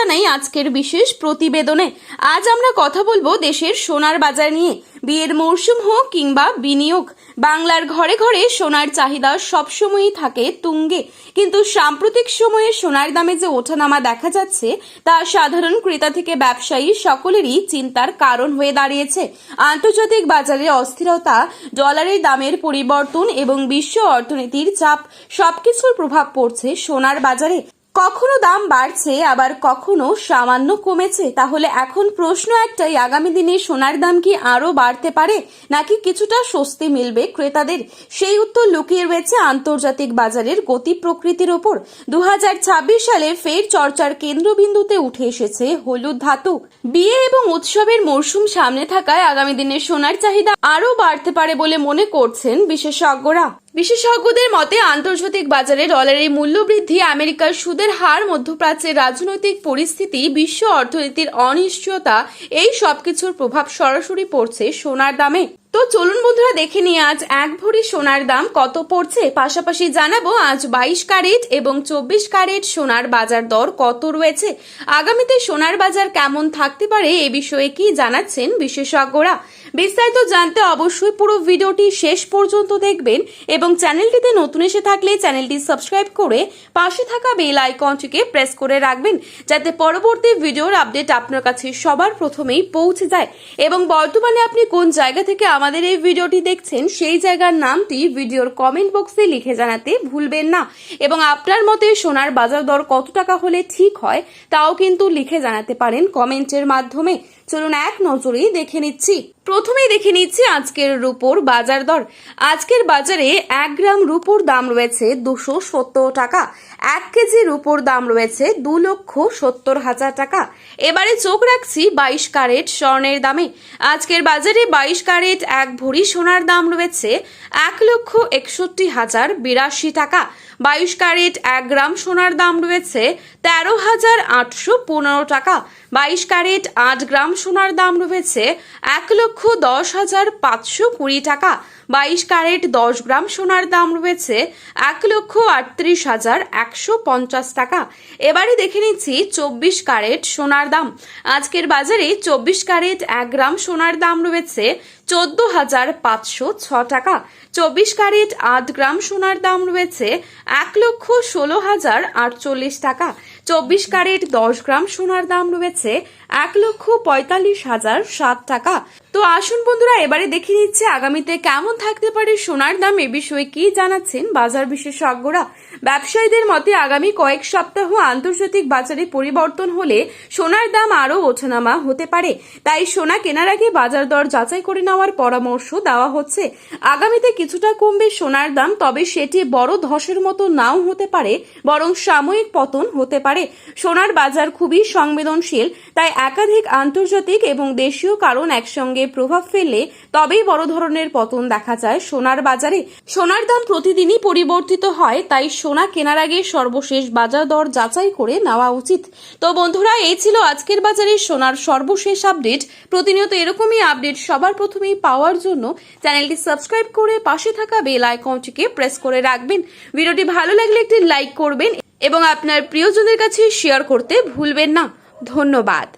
জানাই আজকের বিশেষ প্রতিবেদনে। আজ আমরা কথা বলবো দেশের সোনার বাজার নিয়ে। বিয়ের মরশুম হোক কিংবা বিনিয়োগ, বাংলার ঘরে ঘরে সোনার চাহিদা সবসময়ই থাকে তুঙ্গে, কিন্তু সাম্প্রতিক সময়ে সোনার দামে যে ওঠানামা দেখা যাচ্ছে তা সাধারণ ক্রেতা থেকে ব্যবসায়ী সকলেরই চিন্তার কারণ হয়ে দাঁড়িয়েছে। আন্তর্জাতিক বাজারে অস্থিরতা, ডলারের দামের পরিবর্তন এবং বিশ্ব অর্থনীতির চাপ সবকিছুর প্রভাব পড়ছে সোনার বাজারে। কখনো দাম বাড়ছে, আবার কখনো সামান্য কমেছে। তাহলে এখন প্রশ্ন একটাই, আগামী দিনে সোনার দাম কি আরো বাড়তে পারে, নাকি কিছুটা স্বস্তি মিলবে ক্রেতাদের? সেই উত্তর লুকিয়ে রয়েছে আন্তর্জাতিক বাজারের গতি প্রকৃতির ওপর। 2026 সালে ফের চর্চার কেন্দ্রবিন্দুতে উঠে এসেছে হলুদ ধাতু। বিয়ে এবং উৎসবের মরশুম সামনে থাকায় আগামী দিনে সোনার চাহিদা আরো বাড়তে পারে বলে মনে করছেন বিশেষজ্ঞরা। বিশেষজ্ঞদের মতে আন্তর্জাতিক বাজারে ডলারের মূল্য বৃদ্ধি, আমেরিকার সুদের হার, মধ্যপ্রাচ্যের রাজনৈতিক পরিস্থিতি, বিশ্ব অর্থনীতির অনিশ্চয়তা, এই সবকিছুর প্রভাব সরাসরি পড়ছে সোনার দামে। তো চলুন বন্ধুরা দেখে নিই আজ এক ভরি সোনার দাম কত পড়ছে। পাশাপাশি জানাবো আজ 22 ক্যারেট এবং 24 ক্যারেট সোনার বাজার দর কত রয়েছে। আগামীতে সোনার বাজার কেমন থাকতে পারে এ বিষয়ে কি জানাচ্ছেন বিশেষজ্ঞরা। বিস্তারিত জানতে অবশ্যই পুরো ভিডিওটি শেষ পর্যন্ত দেখবেন এবং চ্যানেলটিতে নতুন এসে থাকলে চ্যানেলটি সাবস্ক্রাইব করে পাশে থাকা বেল আইকনটিকে প্রেস করে রাখবেন, যাতে পরবর্তী ভিডিওর আপডেট আপনার কাছে সবার প্রথমেই পৌঁছে যায়। এবং বর্তমানে আপনি কোন জায়গা থেকে আমাদের এই ভিডিওটি দেখছেন সেই জায়গার নামটি ভিডিওর কমেন্ট বক্সে লিখে জানাতে ভুলবেন না। এবং আপনার মতে সোনার বাজার দর কত টাকা হলে ঠিক হয় তাও কিন্তু লিখে জানাতে পারেন কমেন্টের মাধ্যমে। চলুন এক নজরেই দেখে নিচ্ছি। প্রথমেই দেখে নিচ্ছি আজকের রূপোর বাজার দর। আজকের বাজারে 1 গ্রাম রূপোর দাম রয়েছে 270 টাকা। 1 কেজি রূপোর দাম রয়েছে 2,70,000 টাকা। এবারে চোখ রাখছি 22 ক্যারেট স্বর্ণের দামে। আজকের বাজারে 22 ক্যারেট 1 ভরি সোনার দাম রয়েছে 1,61,082 টাকা। 22 ক্যারেট 1 গ্রাম সোনার দাম রয়েছে 13,815 টাকা। 22 ক্যারেট 8 গ্রাম সোনার দাম রয়েছে 1,10,520 টাকা। 22 ক্যারেট 10 গ্রাম সোনার দাম রয়েছে 1,38,150 টাকা। এবারে দেখে নিচ্ছি 24 ক্যারেট সোনার দাম। আজকের বাজারে 24 ক্যারেট 1 গ্রাম সোনার দাম রয়েছে 14,506 টাকা। 24 ক্যারেট 8 গ্রাম সোনার দাম রয়েছে 1,16,048 টাকা। 24 ক্যারেট 10 গ্রাম সোনার দাম রয়েছে 1,45,007 টাকা। তো আসুন বন্ধুরা এবারে দেখে নিচ্ছে আগামীতে কেমন থাকতে পারে সোনার দাম, এ বিষয়ে কি জানাচ্ছেন বাজার বিশেষজ্ঞরা। ব্যবসায়ীদের মতে আগামী কয়েক সপ্তাহ আন্তর্জাতিক বাজারে পরিবর্তন হলে সোনার দাম আরো ওঠানামা হতে পারে। তাই সোনা কেনার আগে বাজার দর যাচাই করে নেওয়ার পরামর্শ দেওয়া হচ্ছে। আগামীতে কিছুটা কমবে সোনার দাম, তবে সেটি বড় ধসের মতো নাও হতে পারে, বরং সাময়িক পতন হতে পারে। সোনার বাজার খুবই সংবেদনশীল, তাই একাধিক আন্তর্জাতিক এবং দেশীয় কারণ একসঙ্গে প্রভাব ফেললে তবেই বড় ধরনের পতন দেখা যায় সোনার বাজারে। সোনার দাম প্রতিদিনই পরিবর্তিত হয়, তাই সোনা কেনার আগে সর্বশেষ বাজার দর যাচাই করে নেওয়া উচিত। তো বন্ধুরা এই ছিল আজকের বাজারে সোনার সর্বশেষ আপডেট। প্রতিনিয়ত এরকমই আপডেট সবার প্রথমেই পাওয়ার জন্য চ্যানেলটি সাবস্ক্রাইব করে পাশে থাকা বেল আইকনটিকে প্রেস করে রাখবেন। ভিডিওটি ভালো লাগলে একটি লাইক করবেন এবং আপনার প্রিয়জনদের কাছে শেয়ার করতে ভুলবেন না। ধন্যবাদ।